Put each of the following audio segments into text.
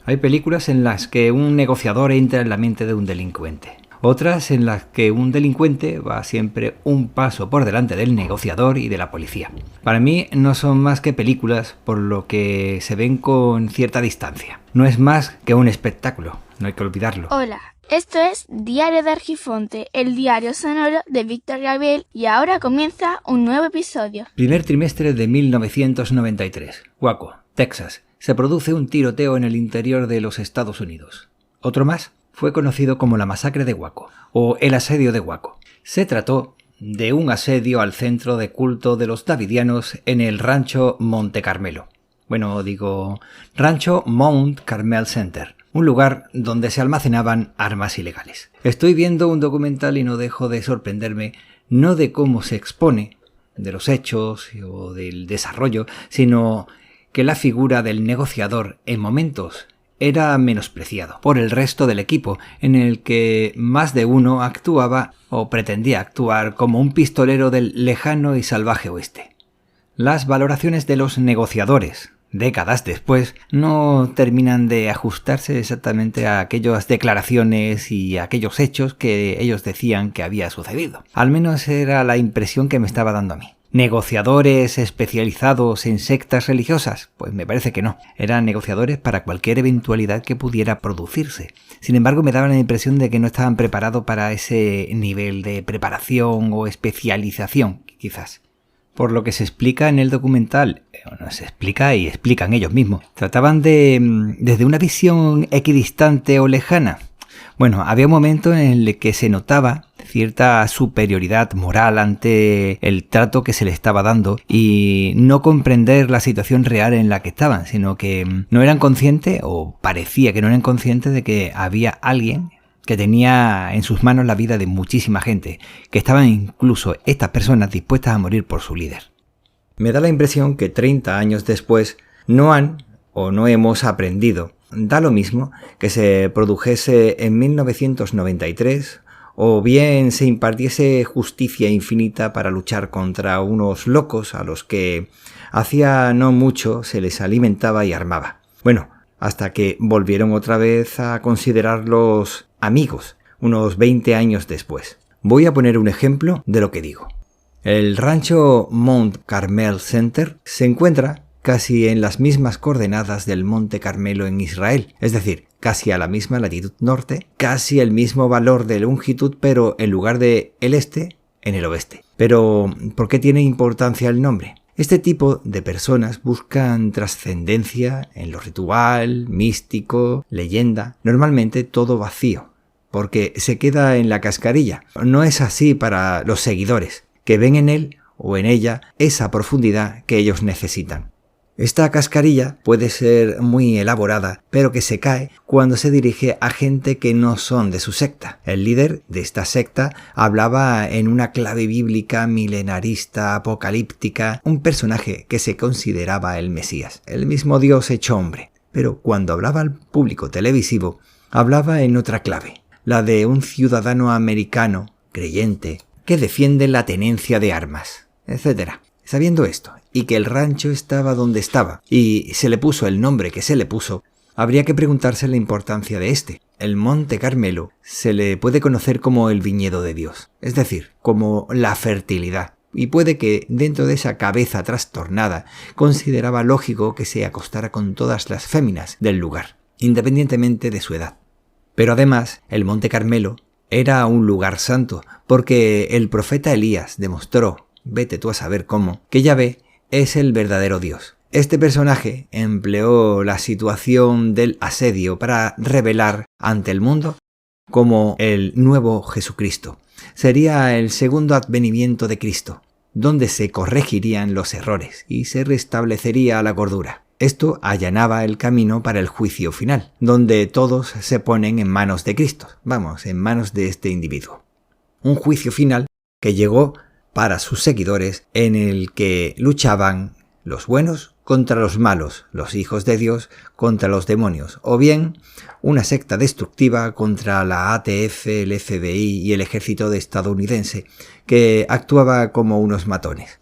Hay películas en las que un negociador entra en la mente de un delincuente. Otras en las que un delincuente va siempre un paso por delante del negociador y de la policía. Para mí no son más que películas, por lo que se ven con cierta distancia. No es más que un espectáculo, no hay que olvidarlo. Hola, esto es Diario de Argifonte, el diario sonoro de Víctor Gabriel, y ahora comienza un nuevo episodio. Primer trimestre de 1993. Waco, Texas. Se produce un tiroteo en el interior de los Estados Unidos. Otro más fue conocido como la masacre de Waco, o el asedio de Waco. Se trató de un asedio al centro de culto de los davidianos en el rancho Monte Carmelo. Rancho Mount Carmel Center, un lugar donde se almacenaban armas ilegales. Estoy viendo un documental y no dejo de sorprenderme, no de cómo se expone, de los hechos o del desarrollo, sino que la figura del negociador en momentos era menospreciado por el resto del equipo, en el que más de uno actuaba o pretendía actuar como un pistolero del lejano y salvaje oeste. Las valoraciones de los negociadores, décadas después, no terminan de ajustarse exactamente a aquellas declaraciones y a aquellos hechos que ellos decían que había sucedido. Al menos era la impresión que me estaba dando a mí. ¿Negociadores especializados en sectas religiosas? Pues me parece que no. Eran negociadores para cualquier eventualidad que pudiera producirse. Sin embargo, me daba la impresión de que no estaban preparados para ese nivel de preparación o especialización, quizás. Por lo que se explica en el documental, se explica y explican ellos mismos. Trataban desde una visión equidistante o lejana. Bueno, había un momento en el que se notaba cierta superioridad moral ante el trato que se le estaba dando y no comprender la situación real en la que estaban, sino que no eran conscientes, o parecía que no eran conscientes, de que había alguien que tenía en sus manos la vida de muchísima gente, que estaban incluso estas personas dispuestas a morir por su líder. Me da la impresión que 30 años después no hemos aprendido. Da lo mismo que se produjese en 1993 o bien se impartiese justicia infinita para luchar contra unos locos a los que hacía no mucho se les alimentaba y armaba. Bueno, hasta que volvieron otra vez a considerarlos amigos, unos 20 años después. Voy a poner un ejemplo de lo que digo. El rancho Mount Carmel Center se encuentra casi en las mismas coordenadas del Monte Carmelo en Israel, es decir, casi a la misma latitud norte, casi el mismo valor de longitud, pero en lugar de el este, en el oeste. Pero, ¿por qué tiene importancia el nombre? Este tipo de personas buscan trascendencia en lo ritual, místico, leyenda, normalmente todo vacío, porque se queda en la cascarilla. No es así para los seguidores, que ven en él o en ella esa profundidad que ellos necesitan. Esta cascarilla puede ser muy elaborada, pero que se cae cuando se dirige a gente que no son de su secta. El líder de esta secta hablaba en una clave bíblica, milenarista, apocalíptica, un personaje que se consideraba el Mesías, el mismo Dios hecho hombre. Pero cuando hablaba al público televisivo, hablaba en otra clave, la de un ciudadano americano, creyente, que defiende la tenencia de armas, etc. Sabiendo esto, y que el rancho estaba donde estaba, y se le puso el nombre que se le puso, habría que preguntarse la importancia de este. El Monte Carmelo se le puede conocer como el viñedo de Dios, es decir, como la fertilidad, y puede que dentro de esa cabeza trastornada consideraba lógico que se acostara con todas las féminas del lugar, independientemente de su edad. Pero además, el Monte Carmelo era un lugar santo, porque el profeta Elías demostró, vete tú a saber cómo, que Yahvé es el verdadero Dios. Este personaje empleó la situación del asedio para revelar ante el mundo como el nuevo Jesucristo. Sería el segundo advenimiento de Cristo, donde se corregirían los errores y se restablecería la cordura. Esto allanaba el camino para el juicio final, donde todos se ponen en manos de Cristo, en manos de este individuo. Un juicio final que llegó para sus seguidores, en el que luchaban los buenos contra los malos, los hijos de Dios contra los demonios, o bien una secta destructiva contra la ATF, el FBI y el ejército estadounidense, que actuaba como unos matones.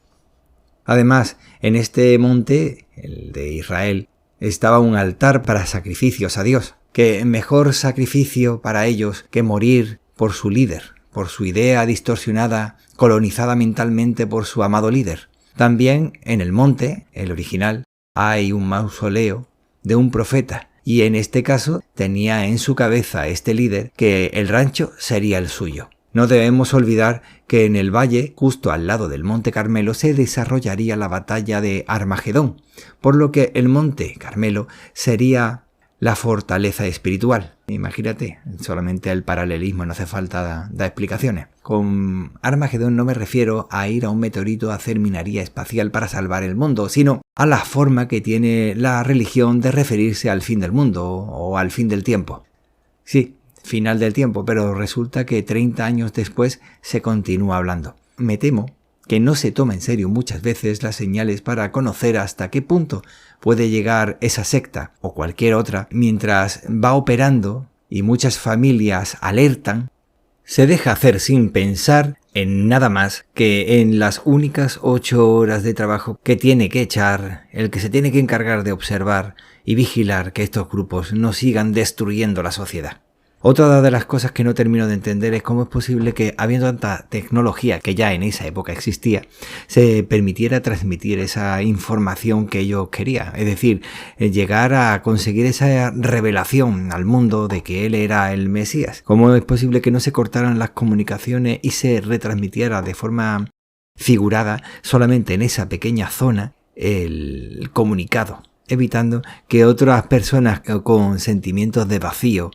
Además, en este monte, el de Israel, estaba un altar para sacrificios a Dios. Que mejor sacrificio para ellos que morir por su líder, por su idea distorsionada, colonizada mentalmente por su amado líder. También en el monte, el original, hay un mausoleo de un profeta, y en este caso tenía en su cabeza este líder que el rancho sería el suyo. No debemos olvidar que en el valle, justo al lado del Monte Carmelo, se desarrollaría la batalla de Armagedón, por lo que el Monte Carmelo sería la fortaleza espiritual. Imagínate, solamente el paralelismo, no hace falta dar explicaciones. Con Armagedón no me refiero a ir a un meteorito a hacer minería espacial para salvar el mundo, sino a la forma que tiene la religión de referirse al fin del mundo o al fin del tiempo. Sí, final del tiempo, pero resulta que 30 años después se continúa hablando. Me temo que no se toma en serio muchas veces las señales para conocer hasta qué punto puede llegar esa secta o cualquier otra mientras va operando y muchas familias alertan. Se deja hacer sin pensar en nada más que en las únicas 8 horas de trabajo que tiene que echar el que se tiene que encargar de observar y vigilar que estos grupos no sigan destruyendo la sociedad. Otra de las cosas que no termino de entender es cómo es posible que, habiendo tanta tecnología que ya en esa época existía, se permitiera transmitir esa información que ellos querían. Es decir, llegar a conseguir esa revelación al mundo de que él era el Mesías. ¿Cómo es posible que no se cortaran las comunicaciones y se retransmitiera de forma figurada solamente en esa pequeña zona el comunicado? Evitando que otras personas con sentimientos de vacío,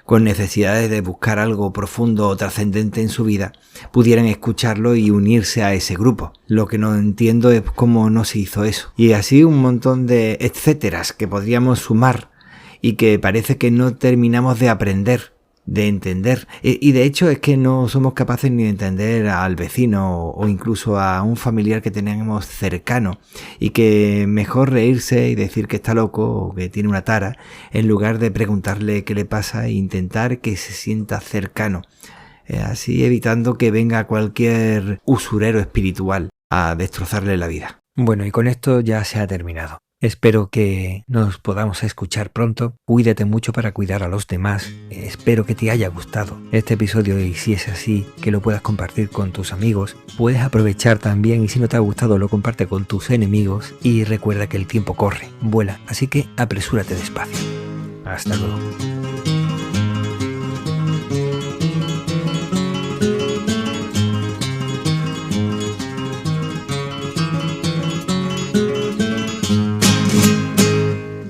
con necesidades de buscar algo profundo o trascendente en su vida, pudieran escucharlo y unirse a ese grupo. Lo que no entiendo es cómo no se hizo eso. Y así un montón de etcéteras que podríamos sumar y que parece que no terminamos de aprender, de entender. Y de hecho es que no somos capaces ni de entender al vecino o incluso a un familiar que tenemos cercano y que mejor reírse y decir que está loco o que tiene una tara en lugar de preguntarle qué le pasa e intentar que se sienta cercano, así evitando que venga cualquier usurero espiritual a destrozarle la vida. Bueno, y con esto ya se ha terminado. Espero que nos podamos escuchar pronto. Cuídate mucho para cuidar a los demás. Espero que te haya gustado este episodio y si es así, que lo puedas compartir con tus amigos. Puedes aprovechar también y si no te ha gustado lo comparte con tus enemigos y recuerda que el tiempo corre, vuela, así que apresúrate despacio. Hasta luego.